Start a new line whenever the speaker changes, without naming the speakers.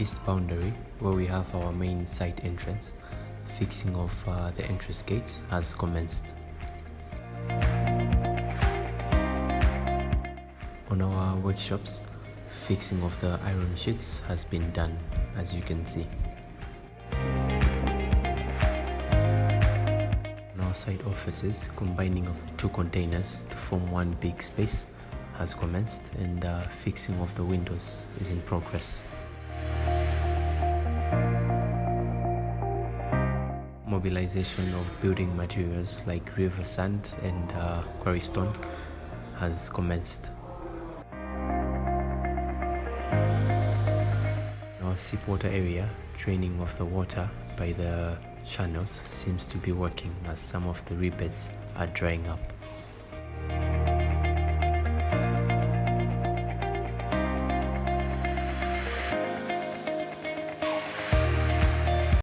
east boundary, where we have our main site entrance, fixing of the entrance gates has commenced. On our workshops, fixing of the iron sheets has been done, as you can see. On our site offices, combining of the two containers to form one big space has commenced, and fixing of the windows is in progress. Mobilization of building materials like river sand and quarry stone has commenced. In our seawater area, draining of the water by the channels seems to be working as some of the rebeds are drying up.